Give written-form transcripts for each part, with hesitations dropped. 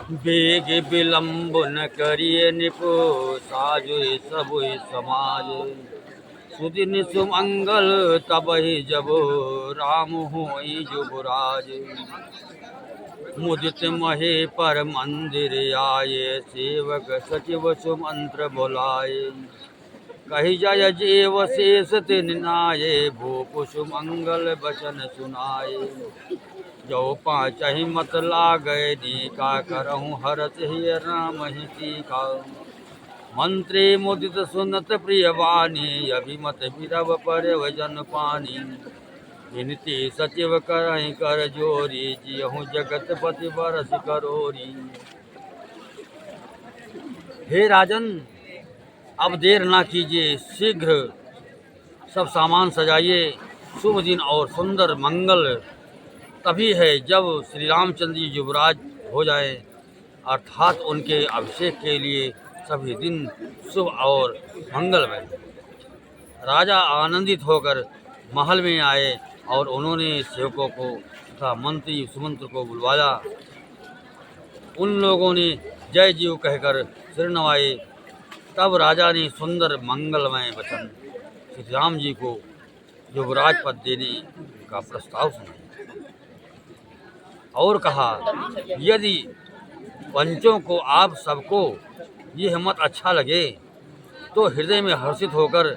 Bag विलंब न करिए निपु, साजो सब समाज। सुदिन सुमंगल तबहि जब, राम होई जुबराज। मुदित महे पर मंदिर आये, सेवक सचिव सुमंत्र बुलाए। कही जय जीव शेष तिन नाये, भूप सुमंगल बचन सुनाए। जो पाँचहि मत लागय नीका, करहूँ हरत ही राम ही टीका। मंत्री मुदित सुनत प्रिय वाणी, अभिमत बिरव परव जन पानी। विनती सचिव करहि कर जोरी, जियहु जगतपति बरस करोरी। हे राजन, अब देर ना कीजिए, शीघ्र सब सामान सजाइए। शुभ दिन और सुंदर मंगल तभी है जब श्री रामचंद्र जी युवराज हो जाए, अर्थात उनके अभिषेक के लिए सभी दिन शुभ और मंगलमय। राजा आनंदित होकर महल में आए और उन्होंने सेवकों को तथा मंत्री सुमंत्र को बुलवाया। उन लोगों ने जय जीव कहकर सिर नवाए। तब राजा ने सुंदर मंगलमय वचन श्री राम जी को युवराज पद देने का प्रस्ताव सुनाया और कहा, यदि पंचों को आप सबको यह मत अच्छा लगे तो हृदय में हर्षित होकर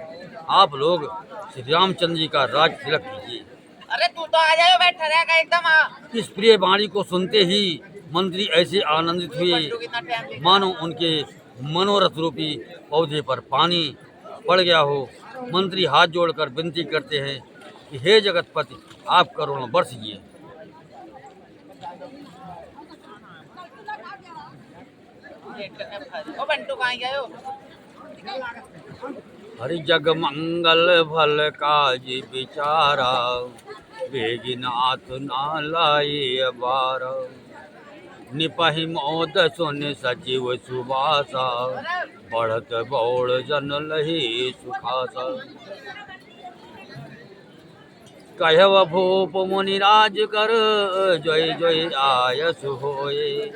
आप लोग श्री रामचंद्र जी का राज तिलक कीजिए। अरे तू तो आ जाओ, बैठा रहेगा एकदम। इस प्रिय वाणी को सुनते ही मंत्री ऐसे आनंदित हुए मानो उनके मनोरथ रूपी पौधे पर पानी पड़ गया हो। मंत्री हाथ जोड़कर विनती करते हैं कि हे जगतपति, आप करुणा बरसिए। ओ बंटू कहाँ गए हो? हरि जग मंगल भल काज विचारा, बेगिनाथ ना लाए बार। निपहि मोद सुन सचिव सुबासा, बढ़त बौड़ जन लही सुखासा। कहव भूप मुनिराज कर, जय जय आयस होए।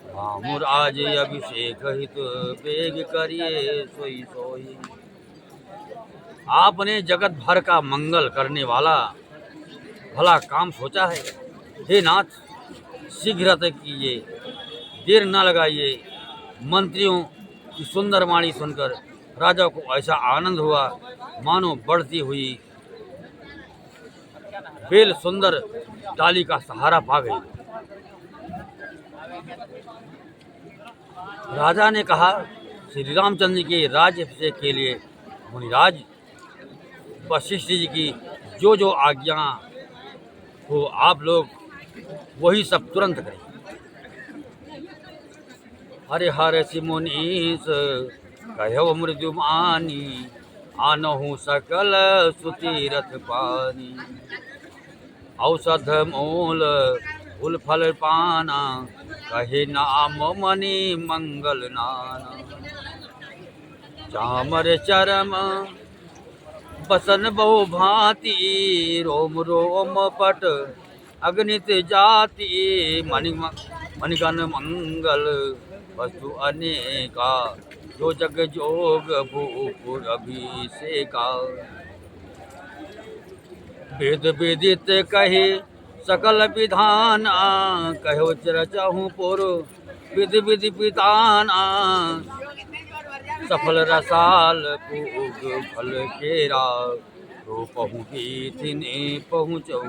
रामुराज अभिषेक हित, बेग करिए सोई सोई। आपने जगत भर का मंगल करने वाला भला काम सोचा है। हे नाथ, शीघ्र कीजिए, देर न लगाइए। मंत्रियों की सुंदर वाणी सुनकर राजा को ऐसा आनंद हुआ मानो बढ़ती हुई बेल सुंदर डाली का सहारा पा गई। राजा ने कहा, श्री रामचंद्र जी के राज्याभिषेक के लिए मुनिराज वशिष्ठ जी की जो जो आज्ञा हो आप लोग वही सब तुरंत करें। हरे हरे सिमुनीस कहव मृदुमानी, आनहु सकल सुतीरथ पानी। औषध मूल फूल फल पाना, कहे नाम मणि मंगल नाना। चामर चरम बसन बहु भांति, रोम रोम पट अग्नित जाति। मणिगण मंगल वस्तु अनेका, जो जग जोग भूपुर अभिषेका। वेद विदित कहे सकल विधाना, कहो रचहु पुर विधि विधि पिताना। सफल रसाल पूग फल केरा, तो पहुँचीथिने पहुँचहु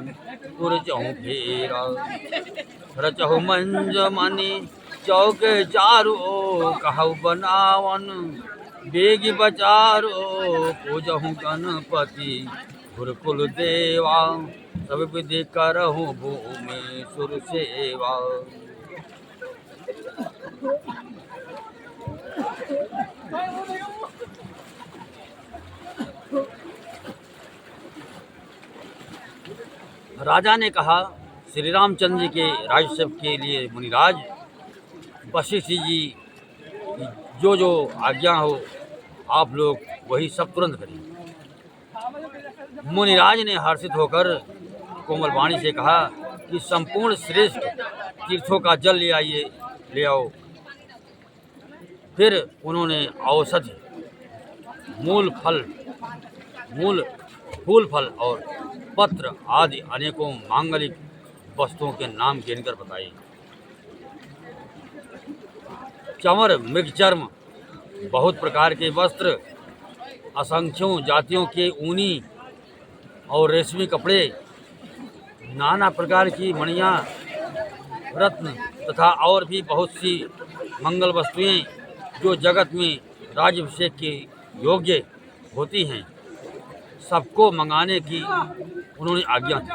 पुरजहु फेरा। रचहु मंज मणि चौक चारो, कहु बनावन बेगी बचारो। पूजहु गणपति गुरुकुल देवा, सब विधि करहु भूमि सुर सेवा। राजा ने कहा, श्री रामचंद्र जी के राज्यसेवक के लिए मुनिराज वशिष्ठ जी जो जो आज्ञा हो आप लोग वही सब तुरंत करें। मुनिराज ने हर्षित होकर कोमल वाणी से कहा कि संपूर्ण श्रेष्ठ तीर्थों का जल ले आइए। ले आओ। फिर उन्होंने औषधि, मूल फूल फल और पत्र आदि अनेकों मांगलिक वस्तुओं के नाम गिनकर बताए। चंवर, मृगचर्म, बहुत प्रकार के वस्त्र, असंख्यों जातियों के ऊनी और रेशमी कपड़े, नाना प्रकार की मणियाँ, रत्न तथा और भी बहुत सी मंगल वस्तुएं जो जगत में राज्याभिषेक के योग्य होती हैं, सबको मंगाने की उन्होंने आज्ञा दी।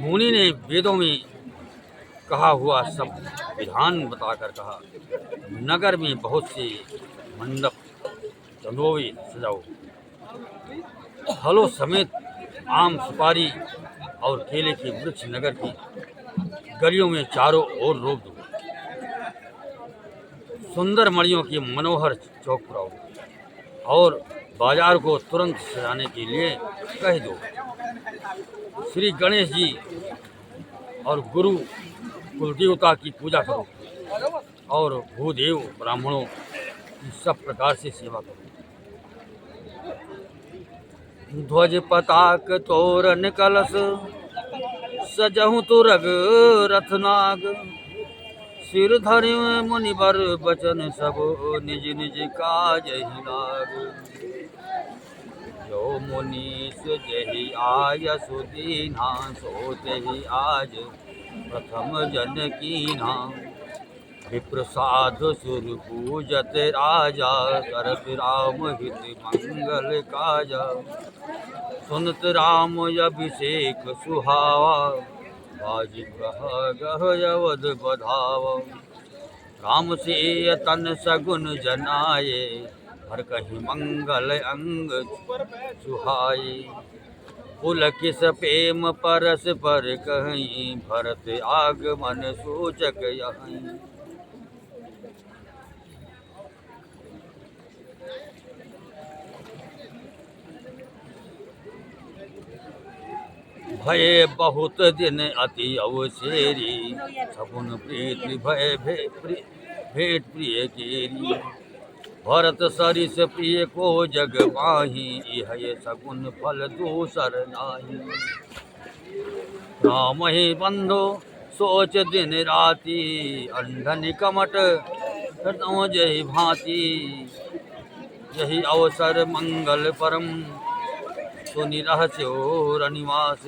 मुनि ने वेदों में कहा हुआ सब विधान बताकर कहा, नगर में बहुत से मंडप, चंदोवे सजाओ, फलों समेत आम, सुपारी और केले के वृक्ष नगर की गलियों में चारों ओर रोप दो। सुंदर मणियों के मनोहर चौक पुराओ और बाजार को तुरंत सजाने के लिए कह दो। श्री गणेश जी और गुरु कुलदेवता की पूजा करो और भूदेव ब्राह्मणों की सब प्रकार से सेवा करो। ध्वज पताक तोरण कलश सजहु तुरग रथनाग, सिर धरि मुनिवर बचन सब निज निज काज ही लाग। जो मुनीस जहि आय सुदीना, सो तहि आज प्रथम जन कीन्हा। विप्र साधु सुर पूजत राजा, करत राम हित मंगल काजा। सुनत राम अभिषेक सुहावा, बाजी गह गह अवध बधावा। राम से तन सगुन जनाए, हर कहीं मंगल अंग सुहाए। पुलकित प्रेम परस पर कहीं, भरत आगमन सूचक यहीं। भय बहुत दिन अति अवसेरी, सगुन प्रीति भय भेंट प्रिय केरी। भरत सरिस प्रिय को जग माही, यह सगुन फल दूसर नाही। राम ही बंधु सोच दिन राति, अंधन कमट हृदय जय भांति। यही अवसर मंगल परम, सुनि रहस्यो रनिवास।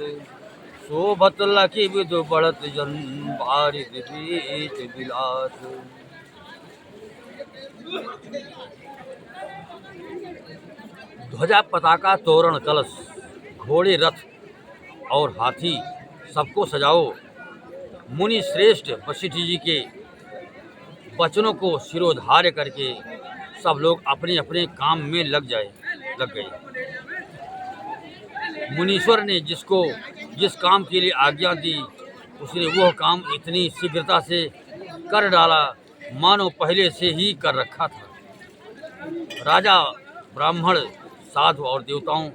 शोभत लखी विदु बढ़त जन, बारिद बीच विलास। ध्वजा, पताका, तोरण, कलश, घोड़े, रथ और हाथी सबको सजाओ। मुनि श्रेष्ठ वशिष्ठ जी के वचनों को शिरोधार्य करके सब लोग अपने अपने काम में लग गए। मुनीश्वर ने जिसको जिस काम के लिए आज्ञा दी, उसने वह काम इतनी शीघ्रता से कर डाला मानो पहले से ही कर रखा था। राजा, ब्राह्मण, साधु और देवताओं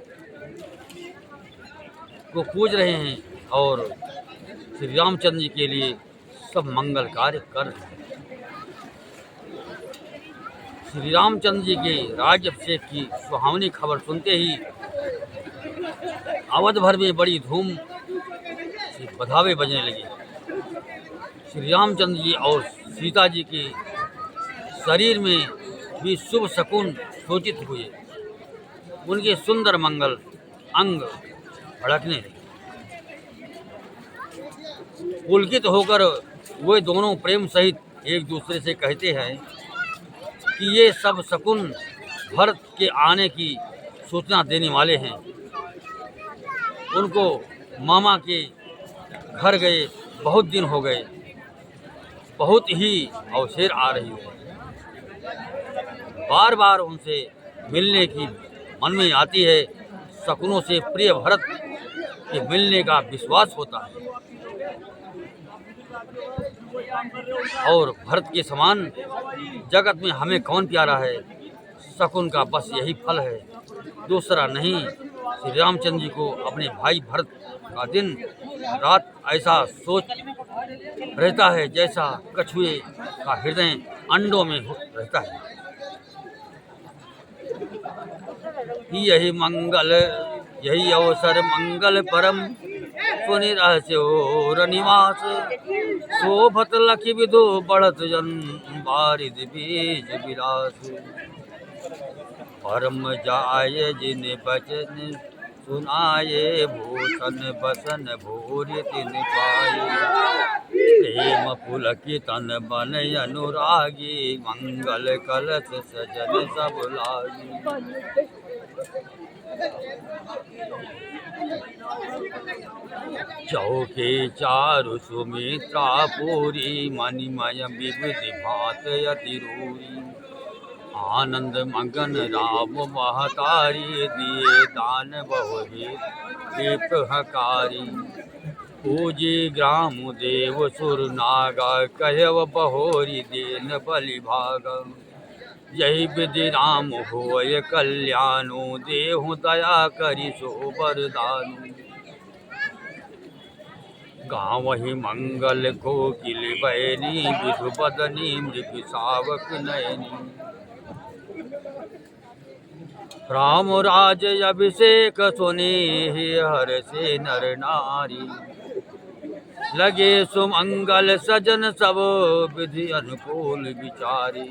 को पूज रहे हैं और श्री रामचंद्र जी के लिए सब मंगल कार्य कर रहे हैं। श्री रामचंद्र जी के राज्याभिषेक की सुहावनी खबर सुनते ही अवध भर में बड़ी धूम से बधावे बजने लगे। श्री रामचंद्र जी और सीता जी के शरीर में भी शुभ शकुन सूचित हुए। उनके सुंदर मंगल अंग भड़कने लगे। पुलकित होकर वे दोनों प्रेम सहित एक दूसरे से कहते हैं कि ये सब शकुन भरत के आने की सूचना देने वाले हैं। उनको मामा के घर गए बहुत दिन हो गए, बहुत ही अवसर आ रही है। बार बार उनसे मिलने की मन में आती है। शकुनों से प्रिय भरत के मिलने का विश्वास होता है और भरत के समान जगत में हमें कौन प्यारा है। शकुन का बस यही फल है, दूसरा नहीं। श्री रामचंद्र जी को अपने भाई भरत का दिन रात ऐसा सोच रहता है जैसा कछुए का हृदय अंडों में रहता है। यही अवसर मंगल परम सुनि रहस्य और निवास शोभत लखि विदु बढ़त जन बारिद बीज विलास परम जाय जिन बचन सुनाये भूषण बसन भूरि तिन पाए प्रेम पुलकित तन बन अनुरागी मंगल कलश सजन सब लागी। चौके चारु सुमित्रा पूरी मणिमय विविधि भात अति रूरी आनंद मगन राम महतारी दिए दान बहुविध हकारी पूजी ग्राम देव सुर नागा कहव बहोरी देन बलि भाग यही विधि राम होय कल्याणो देहु दया करि सो वरदानु गाँवहि मंगल कोकिल बैनी विधु बदनी मृग सावक नयनी राम राज अभिषेक सुने हर से नर नारी लगे सुमंगल सजन सब विधि अनुकूल विचारी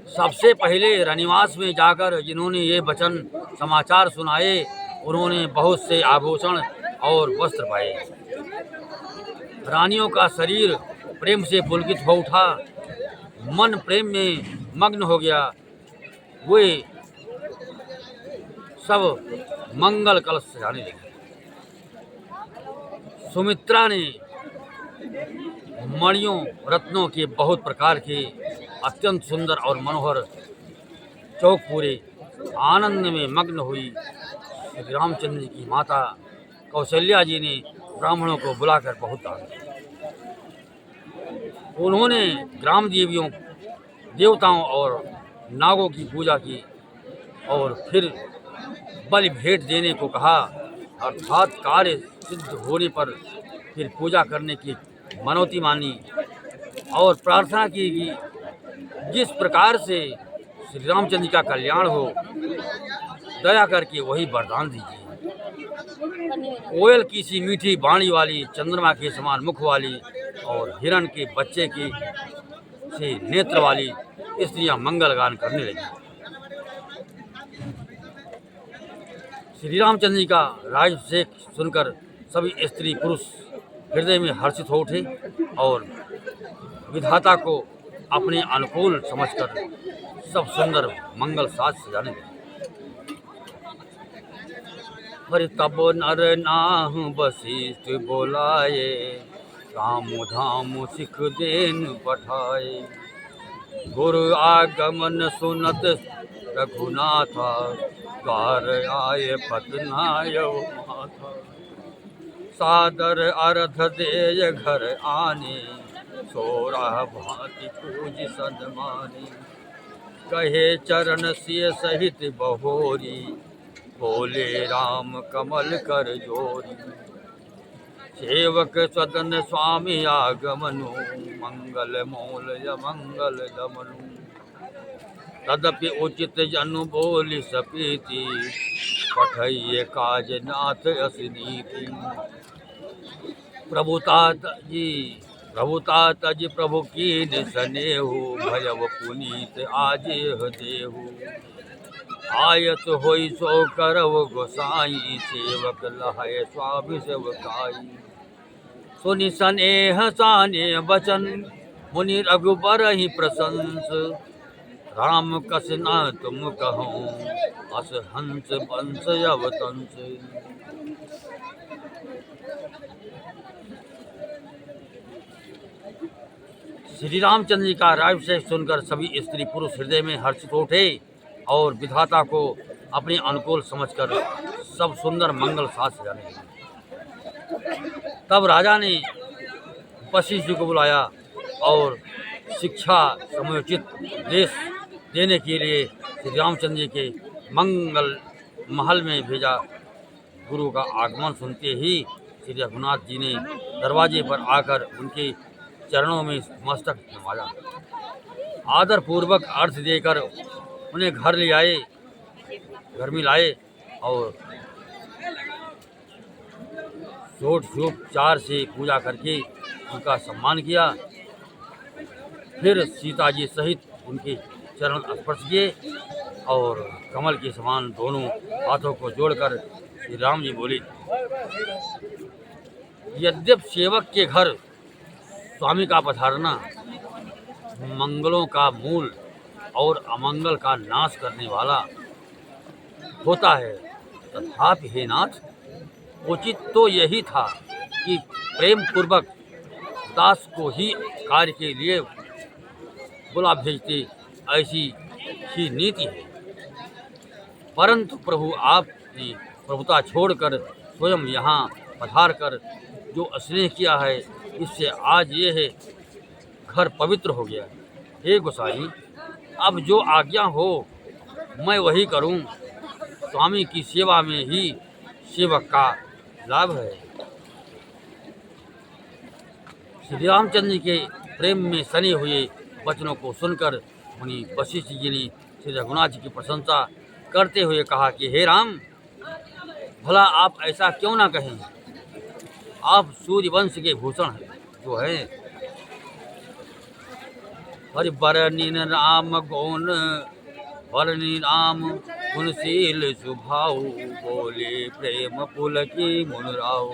सबसे पहले रनिवास में जाकर जिन्होंने ये वचन समाचार सुनाए उन्होंने बहुत से आभूषण और वस्त्र पाए। रानियों का शरीर प्रेम से पुलकित हो उठा, मन प्रेम में मग्न हो गया। वे सब मंगल कलश सजाने लगे। सुमित्रा ने मणियों रत्नों के बहुत प्रकार के अत्यंत सुंदर और मनोहर चौक पूरे आनंद में मग्न हुई। श्री रामचंद्र जी की माता कौशल्या जी ने ब्राह्मणों को बुलाकर बहुत दान दिया। उन्होंने ग्राम देवियों देवताओं और नागों की पूजा की और फिर बलि भेंट देने को कहा, अर्थात कार्य सिद्ध होने पर फिर पूजा करने की मनौती मानी और प्रार्थना की कि जिस प्रकार से श्री रामचंद्र जी का कल्याण हो दया करके वही वरदान दीजिए। कोयल की सी मीठी वाणी वाली, चंद्रमा के समान मुख वाली और हिरण के बच्चे की से नेत्र वाली स्त्रियां मंगल गान करने लगी। श्री रामचंद्र जी का राजाभिषेक सुनकर सभी स्त्री पुरुष हृदय में हर्षित हो उठे और विधाता को अपने अनुकूल समझकर सब सुंदर मंगल साज सजाने लगे। हरि तब नर नाहु वशिष्ठ बोलाए, राम धाम सिख देन पठाए। गुरु आगमन सुनत रघुनाथा, द्वार आए पतनाय माथा। सादर अर्ध देय घर आने, सोरह भांति पूज सन्मानी। कहे चरण सिय सहित बहोरी, बोले राम कमल कर जोरी। सेवक सदन स्वामी आगमनु, मंगल मूल मंगल दमनु। तदपि उचित जनु बोली सपीति, पठइये काज नाथ असनीति। प्रभुता तज प्रभु कीन सनेहु, भयव पुनीत आजेह देहु। आयत होई सो करव गोसाई, सेवक लहय स्वामी सेवकाई। सुनि सनेह साने वचन, मुनि रघुबर ही प्रशंस। राम कस न तुम कहो, अस हंस बंस अवतंस। श्री रामचंद्र जी का राजाभिषेक सुनकर सभी स्त्री पुरुष हृदय में हर्षित उठे और विधाता को अपने अनुकूल समझकर सब सुंदर मंगल साज सजाने लगे। तब राजा ने वशिष्ठ जी को बुलाया और शिक्षा समयोचित देश देने के लिए श्री रामचंद्र जी के मंगल महल में भेजा। गुरु का आगमन सुनते ही श्री रघुनाथ जी ने दरवाजे पर आकर उनके चरणों में मस्तक नवाया, आदर पूर्वक अर्घ्य देकर उन्हें घर में लाए और षोडशोपचार से पूजा करके उनका सम्मान किया। फिर सीता जी सहित उनके चरण स्पर्श किए और कमल के समान दोनों हाथों को जोड़कर श्री राम जी बोले, यद्यप सेवक के घर स्वामी का पधारना मंगलों का मूल और अमंगल का नाश करने वाला होता है, तथापि हे नाथ, उचित तो यही था कि प्रेम पूर्वक दास को ही कार्य के लिए बुला भेजते, ऐसी ही नीति है। परंतु प्रभु आपने प्रभुता छोड़कर स्वयं यहाँ पधार कर जो स्नेह किया है, इससे आज यह घर पवित्र हो गया। हे गोसाई, अब जो आज्ञा हो मैं वही करूं। स्वामी की सेवा में ही सेवक का लाभ है। श्री रामचंद्र जी के प्रेम में सने हुए वचनों को सुनकर मुनि वशिष्ठ जी ने श्री रघुनाथ जी की प्रशंसा करते हुए कहा कि हे राम, भला आप ऐसा क्यों ना कहें, आप सूर्य वंश के भूषण हैं जो है। हरि बरनीन राम गौन बरनी राम गुणशील सुभाऊ, बोले प्रेम पुल की मुनराऊ,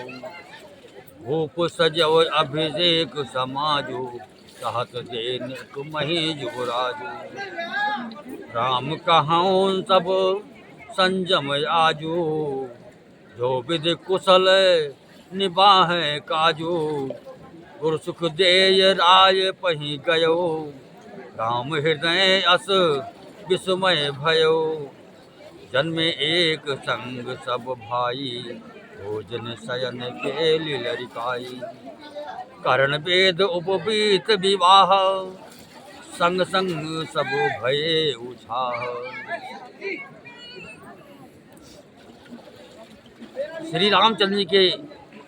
भूप सजव अभिषेक समाजो, चाहत देन तुम्हें जुगराजू, राम कहाऊं सब संजम आजू, जो विधि कुशल निबाह काजू, गुरु सुख देय राय पही गयो, राम हृदय अस विस्मय भयो, जन्मे एक संग सब भाई, भोजन शयन के लीलरिकाई, करण वेद उपवीत विवाह, संग संग सब भये उछाह। श्री रामचंद्र जी के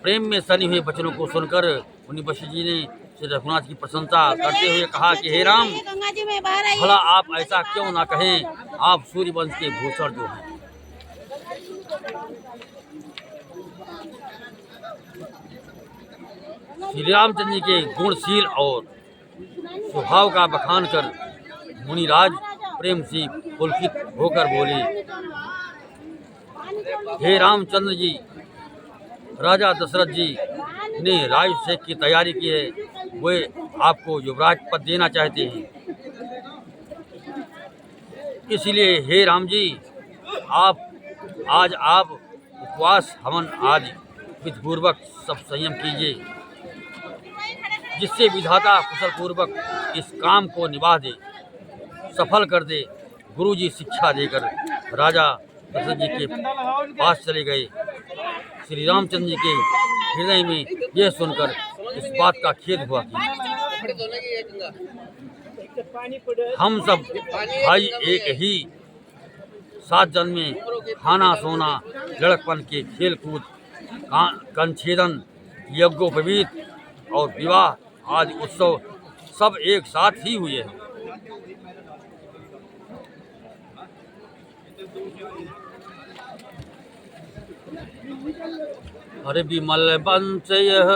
प्रेम में सनी हुए वचनों को सुनकर मुनि वशिष्ठ जी ने श्री रघुनाथ की प्रशंसा करते हुए कहा कि हे राम, भला आप ऐसा क्यों ना कहें, आप सूर्य वंश के भूषण जो हैं। श्री रामचंद्र जी के गुणशील और स्वभाव का बखान कर मुनिराज प्रेम से पुलकित होकर बोले, हे रामचंद्र जी, राजा दशरथ जी ने राज्याभिषेक की तैयारी की है, वे आपको युवराज पद देना चाहते हैं। इसलिए हे राम जी, आज आप उपवास हवन आदि विधिपूर्वक सब संयम कीजिए, जिससे विधाता कुशल पूर्वक इस काम को निभा दे, सफल कर दे। गुरुजी शिक्षा देकर राजा दशरथ जी के पास चले गए। श्री रामचंद्र जी के हृदय में यह सुनकर इस बात का खेद हुआ कि हम सब भाई एक ही साथ जन्मे, खाना सोना लड़कपन के खेल कूद कंछेदन यज्ञोपवीत और विवाह आदि उत्सव सब एक साथ ही हुए हैं। अरे विमल वंश यह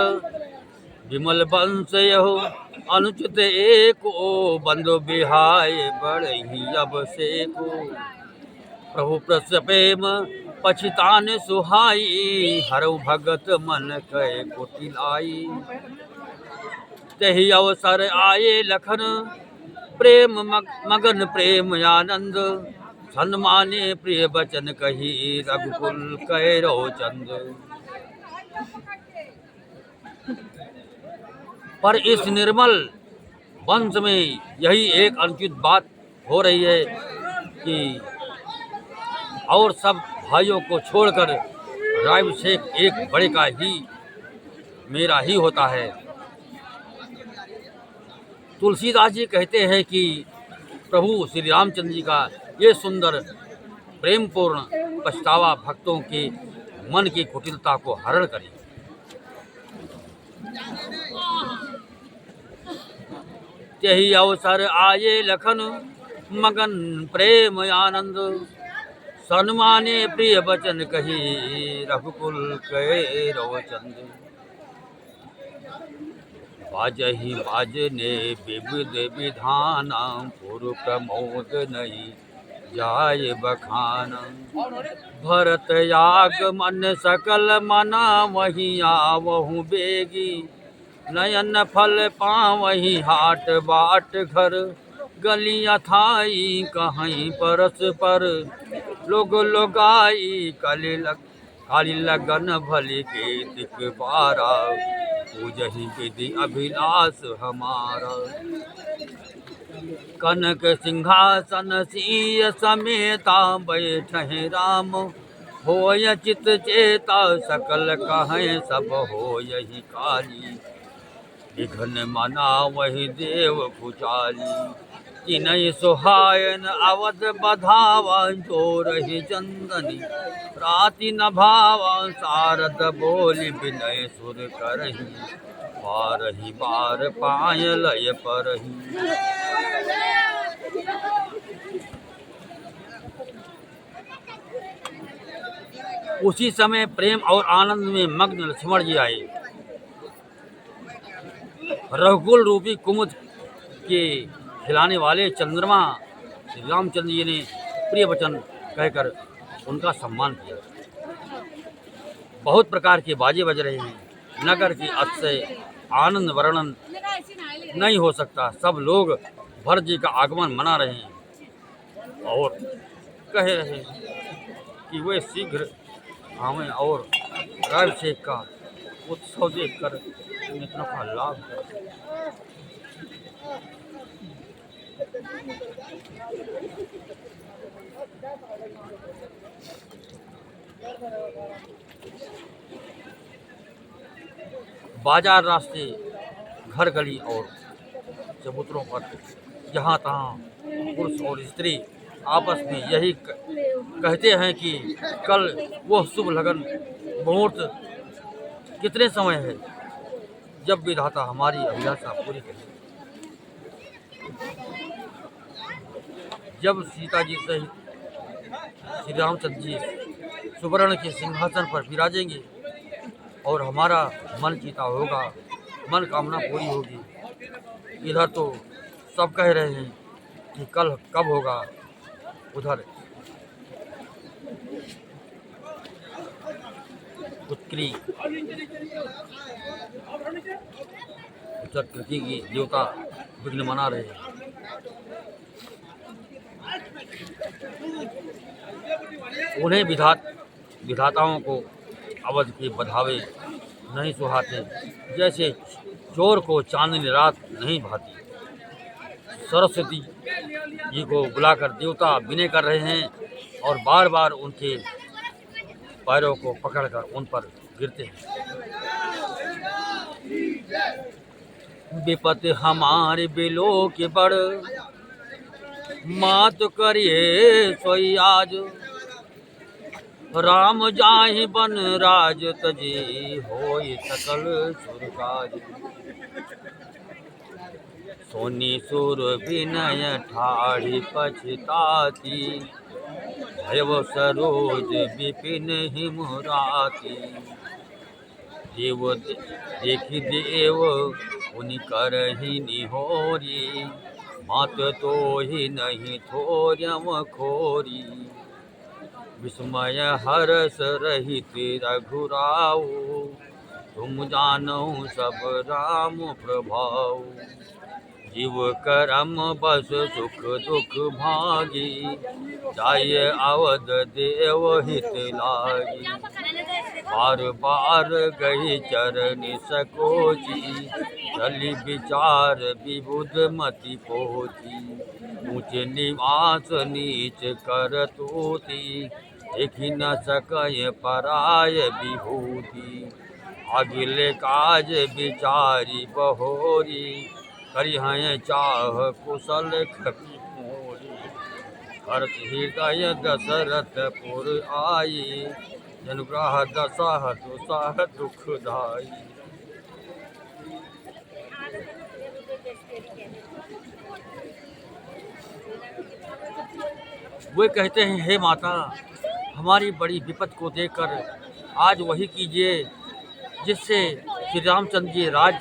अनुचित एक बंधु बिहाय बढ़ही अब से को, प्रभु प्रस प्रेम पछितान सुहाई, हरऊ भगत मन कय कुटिलाई। तही अवसर आए लखन प्रेम मगन प्रेम आनंद, सन्माने प्रिय बचन कही रघुकुल कैरो चंद। पर इस निर्मल वंश में यही एक अनुचित बात हो रही है कि और सब भाइयों को छोड़कर राज्याभिषेक एक बड़े का ही मेरा ही होता है। तुलसीदास जी कहते हैं कि प्रभु श्री रामचंद्र जी का ये सुंदर प्रेमपूर्ण पछतावा भक्तों के मन की कुटिलता को हरण करे। यही अवसर आये लखन मगन प्रेम आनंद, सन्माने प्रिय वचन कही रघुकुल कहे रोचंद। बाजहि बाजने विविध विधान, पुर प्रमोद नहीं जाय बखान। भरत आगमन सकल मना वही आवहु बेगी, नयन फल पावहि हाट बाट घर। गली अथाई कहीं परस पर, लोग लोगाई काली लगन भली के दिख बारा। पूजहि विधि अभिलाष हमारा, कनक सिंहासन सिय समेता बैठहि राम। होय चित चेता सकल कहें सब होयहि काली। विघ्न मना वही देव कुचाली, किनहि सुहायन अवध बधावा। जोरहि चंदनी राति न भावा, सारद बोली विनय सुर करही। बारही बार पाय लय परही। उसी समय प्रेम और आनंद में मग्न लक्ष्मण जी आए। रघुकुल रूपी कुमुद के खिलाने वाले चंद्रमा श्री रामचंद्र जी ने प्रिय वचन कहकर उनका सम्मान किया। बहुत प्रकार के बाजे बज रहे हैं। नगर की अतिशय आनंद वर्णन नहीं हो सकता। सब लोग भरत जी का आगमन मना रहे हैं और कह रहे हैं कि वे शीघ्र आवें और राजशेख का उत्सव देखकर मित्रों का लाभ करें। बाजार, रास्ते, घर, गली और चबूतरों पर जहाँ तहाँ पुरुष और स्त्री आपस में यही कहते हैं कि कल वह शुभ लगन मुहूर्त कितने समय है जब विधाता हमारी अभिलाषा पूरी करे। जब सीता जी सहित श्री रामचंद्र जी सुवर्ण के सिंहासन पर विराजेंगे और हमारा मन जीता होगा, मन कामना पूरी होगी। इधर तो सब कह रहे हैं कि कल कब होगा, उधर उत्तरी कृति की देवता विघ्न मना रहे हैं। उन्हें विधाताओं को अवध के बधावे नहीं सुहाते, जैसे चोर को चांदनी रात नहीं भाती। सरस्वती जी को बुलाकर देवता विनय कर रहे हैं और बार बार उनके पैरों को पकड़कर उन पर गिरते हैं। विपत हमारे बिलो के बड़, मात करिए सोई आज। राम जाहि बन राज तजी, होई सकल सुरकाज। सोनी सुर विनय ठाढ़ी पछताती, भयव सरोज विपिन हिमराती। देव देखि देव उनि करहि निहोरी, मात तो ही नहीं थोर्यम खोरी। विस्मय हरस रहित रघुराऊ, तुम जानो सब राम प्रभाऊ। जीव करम बस सुख दुख भागी, जाय अवध देव हित लागी। बार बार गई चरण सकोची, चली विचार विबुध मति पोची। ऊंच निवास नीच कर तूती, देखि न सकय पराय विभूति। अगिले काज विचारी बहोरी, करी हैं चाह कुशल खपी मोरी, हर्ष हृदय दशरथ पुर आई, जनुग्रह दशह दुसह दुखदाई। वे कहते हैं, हे माता, हमारी बड़ी विपत को देखकर आज वही कीजिए जिससे श्री रामचंद्र जी राज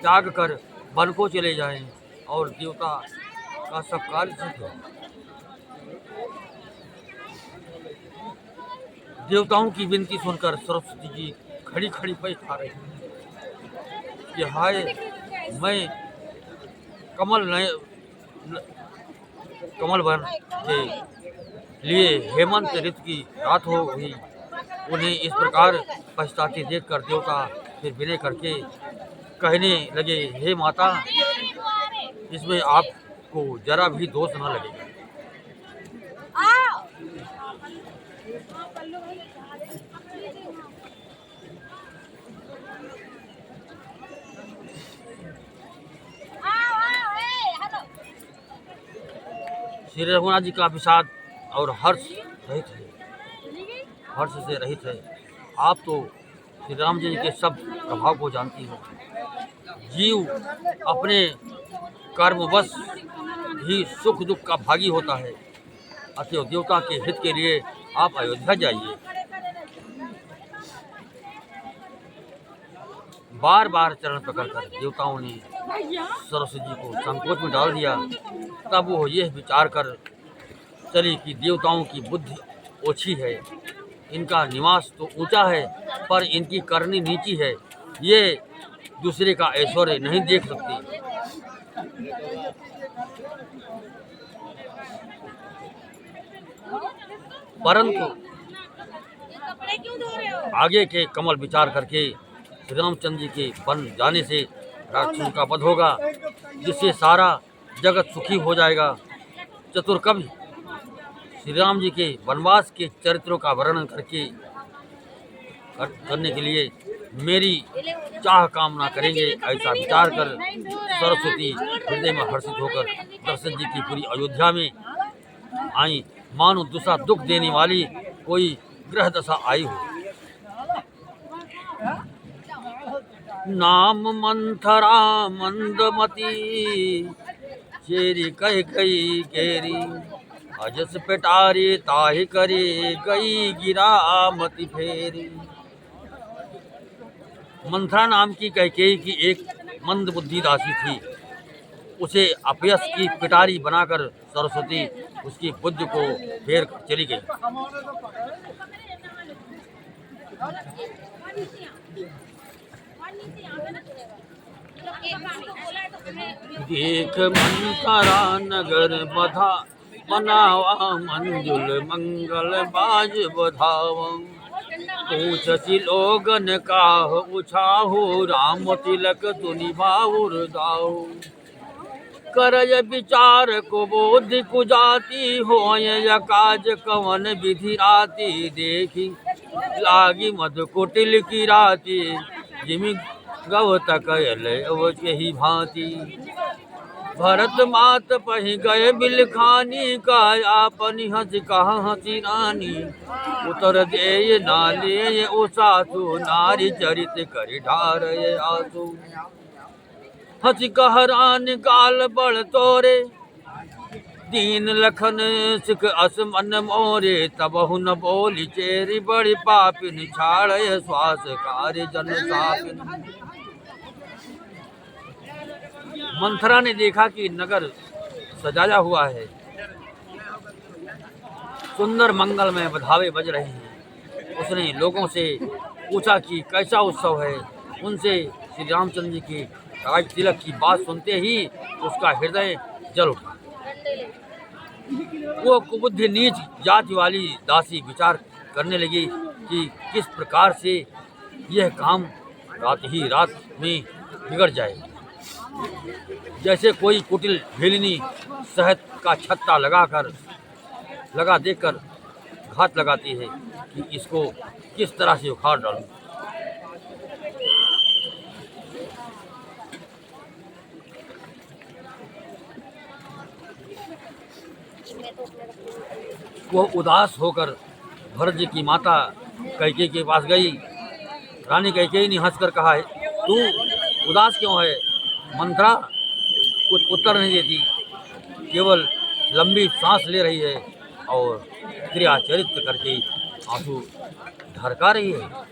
त्याग कर वन को चले जाएं और देवता का सब कार्य सिद्ध हो। देवताओं की विनती सुनकर सरस्वती जी खड़ी खड़ी पैर खा रही कि हाय, मैं कमल वन के लिए हेमंत ऋतु की रात हो गई। उन्हें इस प्रकार पछताते देखकर देवता फिर विनय करके कहने लगे, हे माता, इसमें आपको जरा भी दोष न लगेगा। श्री रघुनाथ जी का विषाद और हर्ष से रहित है। आप तो श्री राम जी के सब प्रभाव को जानती हो। जीव अपने कर्मवश ही सुख दुख का भागी होता है। अतएव देवता के हित के लिए आप अयोध्या जाइए। बार बार चरण पकड़कर देवताओं ने सरस्वती जी को संकोच में डाल दिया। तब वो यह विचार कर चली कि देवताओं की बुद्धि ओछी है, इनका निवास तो ऊंचा है पर इनकी करनी नीची है। ये दूसरे का ऐश्वर्य नहीं देख सकती। परंतु आगे के कमल विचार करके श्री रामचंद्र जी के वन जाने से राक्षसों का वध होगा, जिससे सारा जगत सुखी हो जाएगा। चतुर्कवि श्री राम जी के वनवास के चरित्रों का वर्णन करने के लिए मेरी चाह कामना करेंगे। ऐसा विचार कर सरस्वती हृदय में हर्षित होकर दशरथ जी की पूरी अयोध्या में आई, मानो दूसरा दुख देने वाली कोई ग्रह दशा आई हो। नाम मंथरा मंदमती, चेरी कह गई केरी, अजस पेटारी ताहि करी, गई गिरा मति फेरी। मंथरा नाम की कैकेयी की एक मंद बुद्धि दासी थी। उसे अपयश की पिटारी बनाकर सरस्वती उसकी बुद्धि को फेर चली गई। देख मंथरा नगर बधा, बनावा मंजुल मंगल बाज बधावा। पूछसी लोगन काह उछाहु, राम तिलक तुनि बाहुर दाऊ। करय विचार को बोधि कुजाती, होय काज कवन विधि राती। देखी लागी मध कुटिल की राती, जिमि गव तकयल यही भांति। भरत मात पहि गए बिलखानी, का आपनि हंस कहा हंसी रानी। उतर दे नाले ओ सासु, नारी चरित करि ढार आसु। हंस कहरान गाल बड़ तोरे, दीन लखन सिख अस मन मोरे। तबहु न बोली चेरी, बड़ी पापिन छाड़ श्वास कार्य जन सापिन। मंथरा ने देखा कि नगर सजाया हुआ है, सुंदर मंगल में बधावे बज रहे हैं। उसने लोगों से पूछा कि कैसा उत्सव है। उनसे श्री रामचंद्र जी के राज तिलक की बात सुनते ही उसका हृदय जल उठा। वो कुबुद्धि नीच जाति वाली दासी विचार करने लगी कि किस प्रकार से यह काम रात में बिगड़ जाए। जैसे कोई कुटिल भेलिनी शहद का छत्ता लगा देकर घात लगाती है कि इसको किस तरह से उखाड़ डालूं। वो उदास होकर भरत जी की माता कैकेयी के पास गई। रानी कैकेयी ने हंसकर कहा है, तू उदास क्यों है? मंत्रा कुछ उत्तर नहीं देती, केवल लंबी सांस ले रही है और क्रिया चरित्र करके आंसू ढरका रही है।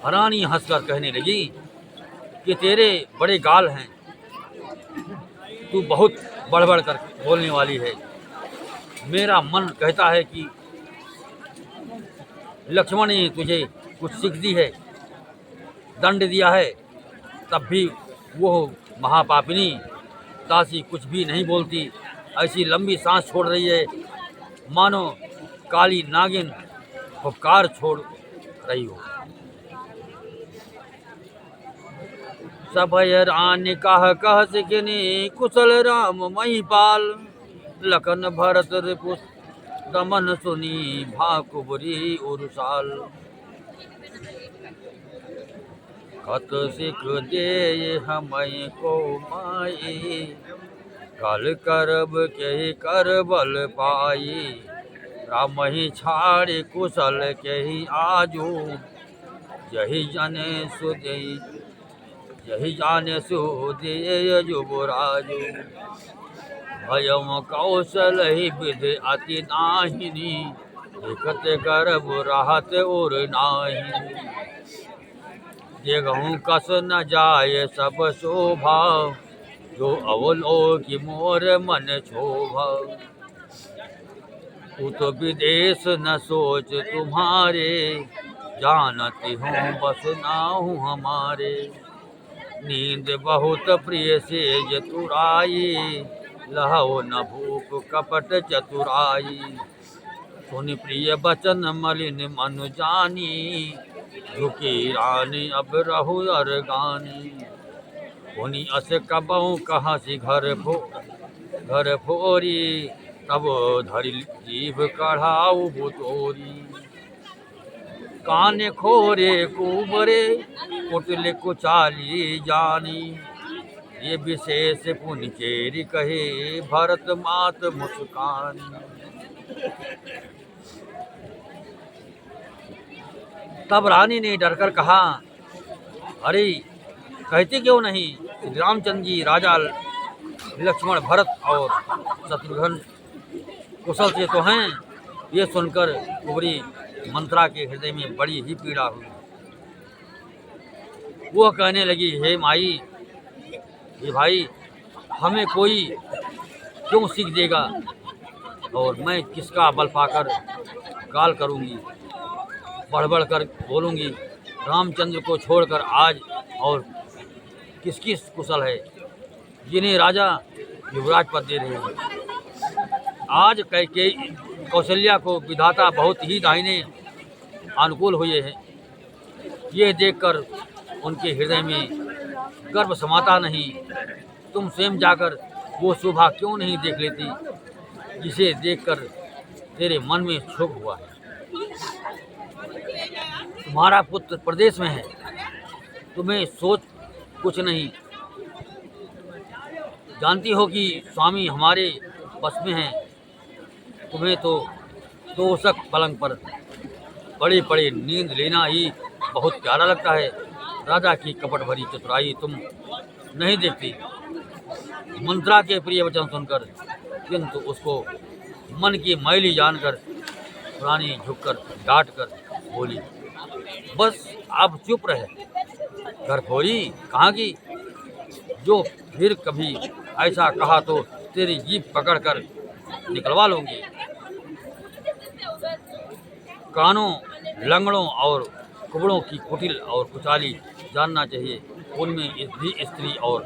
रानी हंसकर कहने लगी कि तेरे बड़े गाल हैं, तू बहुत बढ़ बढ़ कर बोलने वाली है। मेरा मन कहता है कि लक्ष्मण ने तुझे कुछ सीख दी है, दंड दिया है, तब भी वो महापापिनी दासी कुछ भी नहीं बोलती, ऐसी लंबी सांस छोड़ रही है मानो काली नागिन फुफकार छोड़ रही हो। सभय रानी कह सिकनी कुशल राम महिपाल, लखन भरत रिपु दमन सुनी भाकुबरी उरुसाल। कत सिख दे हमें को माई, कल करब के कर बल पाई। राम ही छाड़े कुशल के ही आजू, यही जाने सुदे युवराजू। भयम कौशल ही विधि अति नाहिनी, देखत गर्भ रहत और नाहिनी। देखूं कस न जाय सब शोभा, जो अवलोकि मोर मन क्षोभा। उत विदेश न सोच तुम्हारे, जानती हूँ बस नाहूँ हमारे। नींद बहुत प्रिय सेज तुराई, लहो न भूप कपट चतुराई। सुनि प्रिय बचन मलिन मनु जानी, झुकी रानी अब रहु अरगानी। उनि अस कबहु कहाँ सी घर फोरी, तब धरि जीभ कढ़ाऊ बुतोरी। कान खोरे कुबरे कुटिल कुचाली जानी, ये विशेष पुनि चेरी कहे भरत मात मुस्कानी। तब रानी ने डरकर कहा, अरे कहते क्यों नहीं? श्री रामचंद्र जी राजा लक्ष्मण भरत और शत्रुघ्न कुशल से तो हैं। ये सुनकर कुबरी मंत्रा के हृदय में बड़ी ही पीड़ा हुई। वह कहने लगी, हे माई, हे भाई, हमें कोई क्यों सीख देगा और मैं किसका बल पाकर गाल करूंगी, बढ़ बढ़ कर बोलूंगी। रामचंद्र को छोड़कर आज और किसकी कुशल है जिन्हें राजा युवराज पद दे रहे हैं। आज कैकेयी कौशल्या को विधाता बहुत ही दाहिने अनुकूल हुए हैं। ये देखकर उनके हृदय में गर्व समाता नहीं। तुम स्वयं जाकर वो शोभा क्यों नहीं देख लेती जिसे देखकर तेरे मन में क्षोभ हुआ है? तुम्हारा पुत्र प्रदेश में है, तुम्हें सोच कुछ नहीं। जानती हो कि स्वामी हमारे बस में हैं। तुम्हें तो तोषक पलंग पर बड़े बड़े नींद लेना ही बहुत प्यारा लगता है। राजा की कपट भरी चतुराई तुम नहीं देखती। मंत्रा के प्रिय वचन सुनकर, किंतु उसको मन की मैली जानकर रानी झुककर डांट कर बोली, बस अब चुप रहे। घरफोरी कहाँ की? जो फिर कभी ऐसा कहा तो तेरी जीभ पकड़कर निकलवा लूंगी। कानों, लंगड़ों और कुबड़ों की कुटिल और कुचाली जानना चाहिए, उनमें भी स्त्री और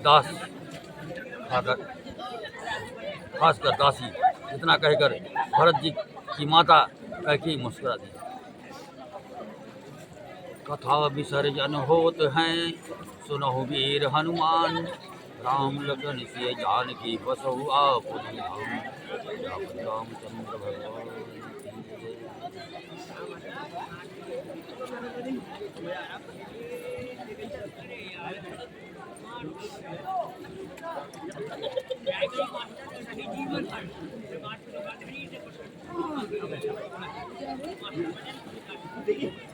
दास खासकर दासी। इतना कहकर भरत जी की माता कैकेयी मुस्कुरा दी। कथा विसर्जन होत हैं, सुनहु वीर हनुमान। राम लखन सिय जानकी बसहु आपुन धाम। रामचंद्र भगवान की जय। देखिए